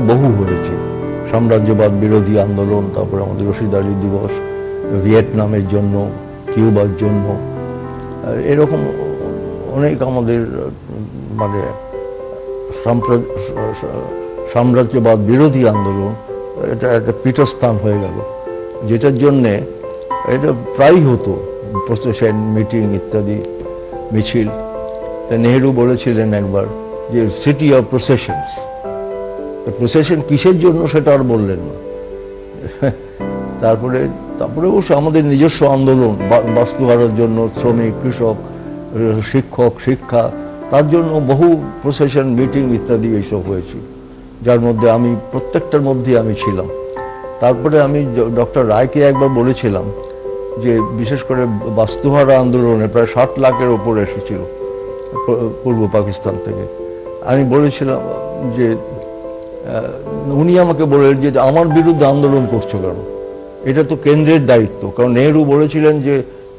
প্রায় বহু হয়েছে। সাম্রাজ্যবাদ বিরোধী আন্দোলন, তারপরে আমাদের রশিদারি দিবস, ভিয়েতনামের জন্য, কিউবার জন্য, এরকম অনেক আমাদের মানে সাম্রাজ্যবাদ বিরোধী আন্দোলন, এটা একটা পীঠস্থান হয়ে গেল, যেটার জন্যে এটা প্রায়ই হতো প্রসেশন, মিটিং ইত্যাদি, মিছিল। তা নেহেরু বলেছিলেন একবার যে সিটি অফ প্রসেশনস। প্রসেশন কিসের জন্য সেটা আর বললেন না। তারপরে অবশ্য আমাদের নিজস্ব আন্দোলন, বাস্তুহারার জন্য, শ্রমিক, কৃষক, শিক্ষক, শিক্ষা, তার জন্য বহু প্রসেশন, মিটিং ইত্যাদি এইসব হয়েছে, যার মধ্যে আমি প্রত্যেকটার মধ্যে আমি ছিলাম। তারপরে আমি ডক্টর রায়কে একবার বলেছিলাম যে বিশেষ করে বাস্তুহারা আন্দোলনে প্রায় 60 লাখের ওপর এসেছিল পূর্ব পাকিস্তান থেকে। আমি বলেছিলাম যে উনি আমাকে বললেন যে আমার বিরুদ্ধে আন্দোলন করছো কেন, এটা তো কেন্দ্রের দায়িত্ব। কারণ নেহেরু বলেছিলেন যে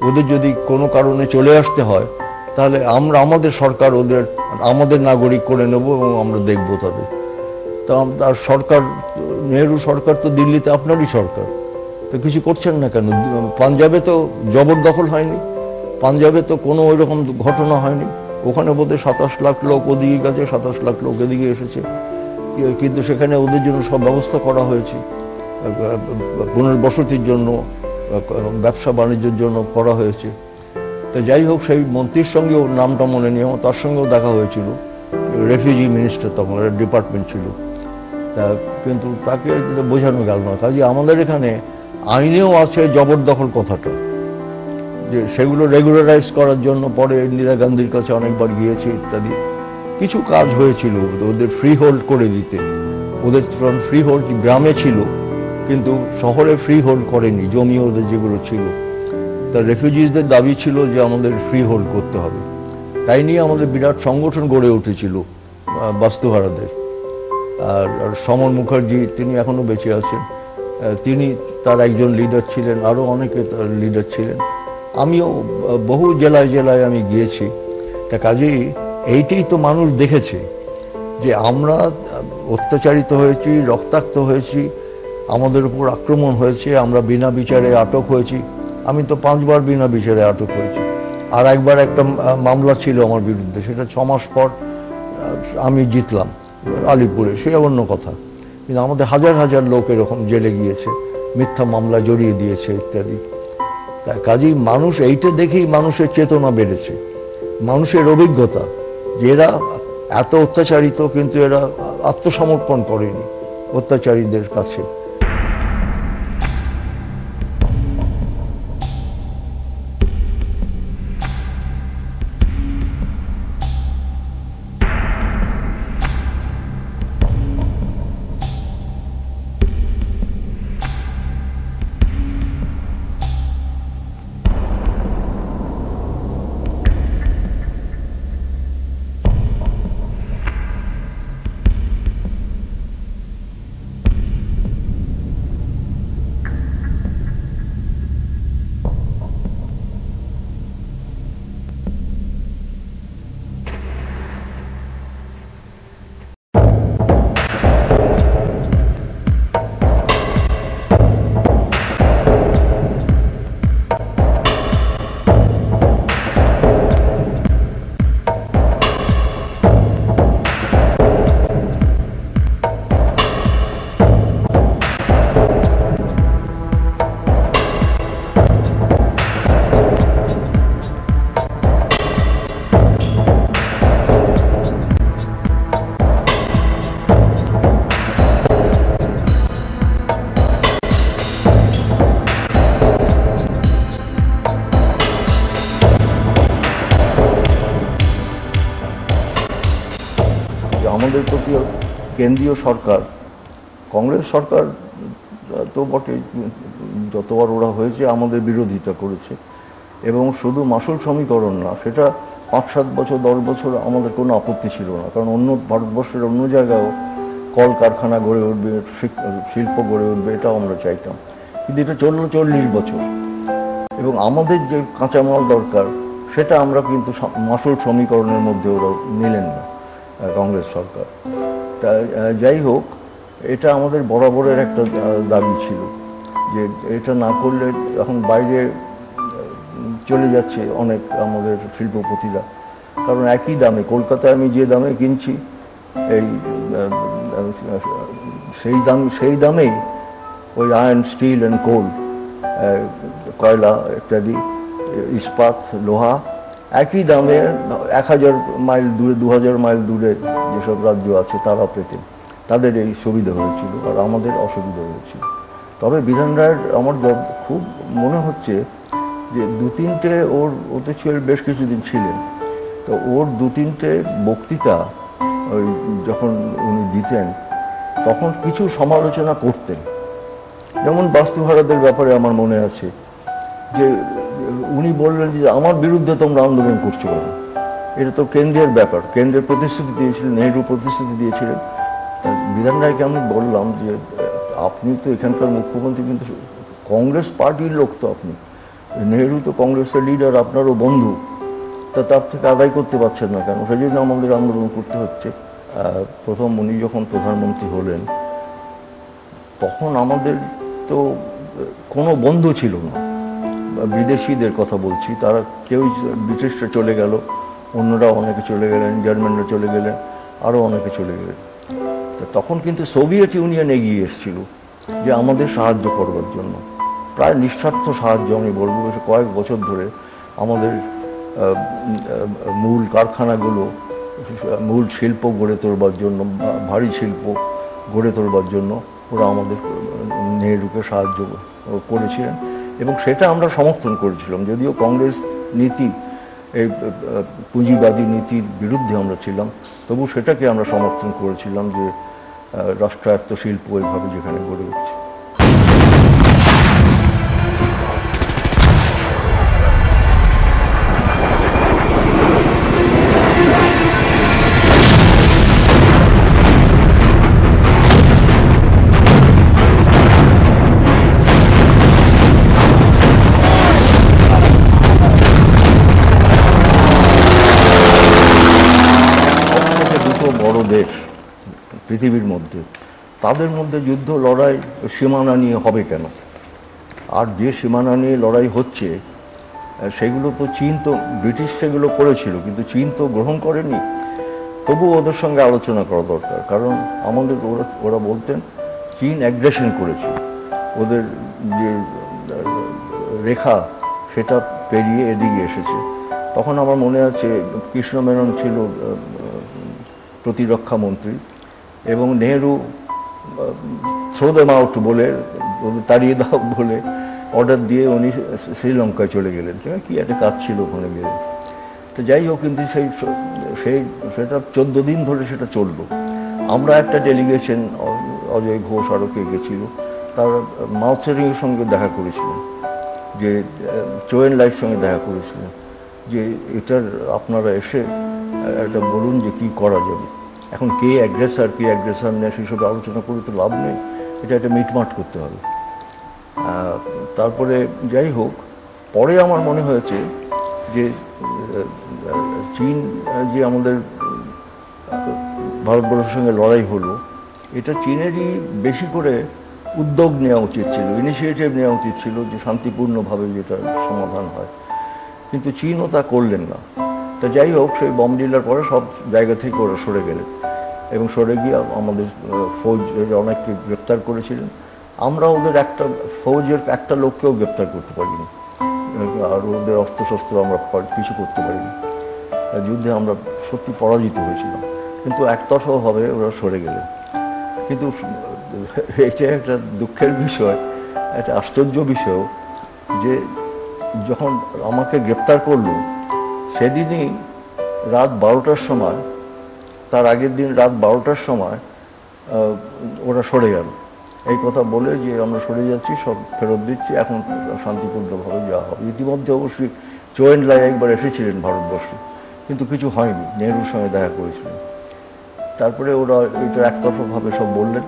ওদের যদি কোনো কারণে চলে আসতে হয় তাহলে আমরা আমাদের সরকার ওদের আমাদের নাগরিক করে নেব এবং আমরা দেখব তাদের। তা সরকার, নেহেরু সরকার তো দিল্লিতে আপনারই সরকার, তো কিছু করছেন না কেন? পাঞ্জাবে তো জবরদখল হয়নি, পাঞ্জাবে তো কোনো ওই রকম ঘটনা হয়নি, ওখানে বোধহয় 27 লাখ লোক ওদিকে গেছে, 27 লাখ লোক এদিকে এসেছে, কিন্তু সেখানে ওদের জন্য সব ব্যবস্থা করা হয়েছে, পুনর্বসতির জন্য, ব্যবসা বাণিজ্যের জন্য করা হয়েছে। তো যাই হোক, সেই মন্ত্রীর সঙ্গেও, নামটা মনে নেই আমার, তার সঙ্গেও দেখা হয়েছিল, রেফিউজি মিনিস্টার, তখন একটা ডিপার্টমেন্ট ছিল। তা কিন্তু তাকে বোঝানো গেল না। কাজে আমাদের এখানে আইনেও আছে জবরদখল কথাটা, যে সেগুলো রেগুলারাইজ করার জন্য পরে ইন্দিরা গান্ধীর কাছে অনেকবার গিয়েছে ইত্যাদি। কিছু কাজ হয়েছিল ওদের ফ্রি হোল্ড করে দিতে, ওদের ফ্রি হোল্ড গ্রামে ছিল কিন্তু শহরে ফ্রি হোল্ড করেনি, জমি ওদের যেগুলো ছিল। তা রেফিউজিসদের দাবি ছিল যে আমাদের ফ্রি হোল্ড করতে হবে, তাই নিয়ে আমাদের বিরাট সংগঠন গড়ে উঠেছিল বাস্তুহারাদের। আর সমর মুখার্জি, তিনি এখনো বেঁচে আছেন, তিনি তার একজন লিডার ছিলেন, আরো অনেকে তার লিডার ছিলেন। আমিও বহু জেলায় জেলায় আমি গিয়েছি। তা কাজেই এইটাই তো মানুষ দেখেছে যে আমরা অত্যাচারিত হয়েছি, রক্তাক্ত হয়েছি, আমাদের উপর আক্রমণ হয়েছে, আমরা বিনা বিচারে আটক হয়েছি। আমি তো 5 বার বিনা বিচারে আটক হয়েছি। আর একবার একটা মামলা ছিল আমার বিরুদ্ধে, সেটা 6 মাস পর আমি জিতলাম আলিপুরে, সে অন্য কথা। কিন্তু আমাদের হাজার হাজার লোক এরকম জেলে গিয়েছে, মিথ্যা মামলা জড়িয়ে দিয়েছে ইত্যাদি। তাই কাজেই মানুষ এইটা দেখেই মানুষের চেতনা বেড়েছে, মানুষের অভিজ্ঞতা যে এরা এত অত্যাচারিত, কিন্তু এরা আত্মসমর্পণ করেনি অত্যাচারীদের কাছে। আমাদের প্রতি কেন্দ্রীয় সরকার, কংগ্রেস সরকার তো বটে, যতবার ওরা হয়েছে আমাদের বিরোধিতা করেছে, এবং শুধু মাসুল সমীকরণ না, সেটা 5-7 বছর 10 বছর আমাদের কোনো আপত্তি ছিল না, কারণ অন্য ভারতবর্ষের অন্য জায়গায়ও কলকারখানা গড়ে উঠবে, শিল্প গড়ে উঠবে, এটাও আমরা চাইতাম। কিন্তু এটা চললো 40 বছর, এবং আমাদের যে কাঁচামাল দরকার সেটা আমরা কিন্তু মাসুল সমীকরণের মধ্যে ওরা নিলেন না কংগ্রেস সরকার। তা যাই হোক, এটা আমাদের বরাবরের একটা দাবি ছিল যে এটা না করলে এখন বাইরে চলে যাচ্ছে অনেক আমাদের শিল্পপতিরা, কারণ একই দামে কলকাতায় আমি যে দামে কিনছি এই সেই দামেই ওই আয়রন, স্টিল অ্যান্ড কোল, কয়লা ইত্যাদি, ইস্পাত, লোহা একই দামে 1000 মাইল দূরে, 2000 মাইল দূরে যেসব রাজ্য আছে তারা পেতেন। তাদের এই সুবিধা হয়েছিল আর আমাদের অসুবিধা হয়েছিল। তবে বিধান রায়ের আমার খুব মনে হচ্ছে যে 2-3টে ওতে ছিল, বেশ কিছুদিন ছিলেন, তো ওর 2-3টে বক্তৃতা ওই যখন উনি দিতেন তখন কিছু সমালোচনা করতেন। যেমন বাস্তুহারাদের ব্যাপারে আমার মনে আছে যে উনি বললেন যে আমার বিরুদ্ধে তোমরা আন্দোলন করছো কেন, এটা তো কেন্দ্রের ব্যাপার, কেন্দ্রের প্রতিশ্রুতি দিয়েছিলেন, নেহরু প্রতিশ্রুতি দিয়েছিলেন। বিধান রায়কে আমি বললাম যে আপনি তো এখানকার মুখ্যমন্ত্রী, কিন্তু কংগ্রেস পার্টির লোক, তো আপনি, নেহরু তো কংগ্রেসের লিডার, আপনারও বন্ধু, তার থেকে আদায় করতে পারছেন না কেন? সেই জন্য আমাদের আন্দোলন করতে হচ্ছে। প্রথম উনি যখন প্রধানমন্ত্রী হলেন তখন আমাদের তো কোনো বন্ধু ছিল না, বিদেশিদের কথা বলছি, তারা কেউই, ব্রিটিশরা চলে গেল, অন্যরা অনেকে চলে গেলেন, জার্মানরা চলে গেলেন, আরও অনেকে চলে গেলেন। তখন কিন্তু সোভিয়েত ইউনিয়ন এগিয়ে এসেছিল যে আমাদের সাহায্য করবার জন্য, প্রায় নিঃস্বার্থ সাহায্য আমি বলবো। কয়েক বছর ধরে আমাদের মূল কারখানাগুলো, মূল শিল্প গড়ে তোলবার জন্য, ভারী শিল্প গড়ে তোলবার জন্য ওরা আমাদের, নেহরুকে সাহায্য করেছিলেন এবং সেটা আমরা সমর্থন করেছিলাম। যদিও কংগ্রেস নীতি, এই পুঁজিবাদী নীতির বিরুদ্ধে আমরা ছিলাম, তবু সেটাকে আমরা সমর্থন করেছিলাম যে রাষ্ট্রায়ত্ত শিল্প এইভাবে যেখানে গড়ে উঠছে। দেশ পৃথিবীর মধ্যে, তাদের মধ্যে যুদ্ধ লড়াই সীমানা নিয়ে হবে কেন? আর যে সীমানা নিয়ে লড়াই হচ্ছে সেগুলো তো চীন, তো ব্রিটিশ সেগুলো করেছিল, কিন্তু চীন তো গ্রহণ করেনি। তবু ওদের সঙ্গে আলোচনা করা দরকার, কারণ আমাদের ওরা বলতেন চীন অ্যাগ্রেশন করেছে, ওদের যে রেখা সেটা পেরিয়ে এদিকে এসেছে। তখন আমার মনে আছে কৃষ্ণ মেনন ছিল প্রতিরক্ষা মন্ত্রী, এবং নেহরু থ্রো দেম আউট বলে, তাড়িয়ে দাও বলে অর্ডার দিয়ে উনি শ্রীলঙ্কায় চলে গেলেন। কি একটা কাজ ছিল ওখানে গেলে। তো যাই হোক, কিন্তু সেটা 14 দিন ধরে সেটা চললো। আমরা একটা ডেলিগেশন, অজয় ঘোষ আরও কে গেছিল, তার মাও সেতুংয়ের সঙ্গে দেখা করেছিলেন, যে চৌ এন লাইর সঙ্গে দেখা করেছিলেন, যে এটার আপনারা এসে একটা বলুন যে কি করা যাবে। এখন কে অ্যাগ্রেসার নেই সেসব আলোচনা করে তো লাভ নেই, এটা একটা মিটমাট করতে হবে। তারপরে যাই হোক, পরে আমার মনে হয়েছে যে চীন যে আমাদের ভারতবর্ষের সঙ্গে লড়াই হলো, এটা চীনেরই বেশি করে উদ্যোগ নেওয়া উচিত ছিল, ইনিশিয়েটিভ নেওয়া উচিত ছিল, যে শান্তিপূর্ণভাবে যেটা সমাধান হয়। কিন্তু চীনও তা করলেন না। তা যাই হোক, সেই বম ডিলার পরে সব জায়গা থেকে ওরা সরে গেলেন, এবং সরে গিয়ে আমাদের ফৌজের অনেককে গ্রেপ্তার করেছিলেন। আমরা ওদের ফৌজের একটা লোককেও গ্রেপ্তার করতে পারিনি, আর ওদের অস্ত্রশস্ত্র আমরা কিছু করতে পারিনি। যুদ্ধে আমরা সত্যি পরাজিত হয়েছিলাম, কিন্তু একতরফাভাবে ওরা সরে গেলেন। কিন্তু এটা একটা দুঃখের বিষয়, একটা আশ্চর্য বিষয়, যে যখন আমাকে গ্রেপ্তার করলো সেদিনই রাত 12টার সময়, তার আগের দিন রাত 12টার সময় ওরা সরে গেল, এই কথা বলে যে আমরা সরে যাচ্ছি, সব ফেরত দিচ্ছি, এখন শান্তিপূর্ণভাবে যাওয়া হবে। ইতিমধ্যে অবশ্যই চৌ এন লাই একবার এসেছিলেন ভারতবর্ষে, কিন্তু কিছু হয়নি, নেহরুর সঙ্গে দেখা করেছিলেন। তারপরে ওরা এটা একতরফাভাবে সব বললেন।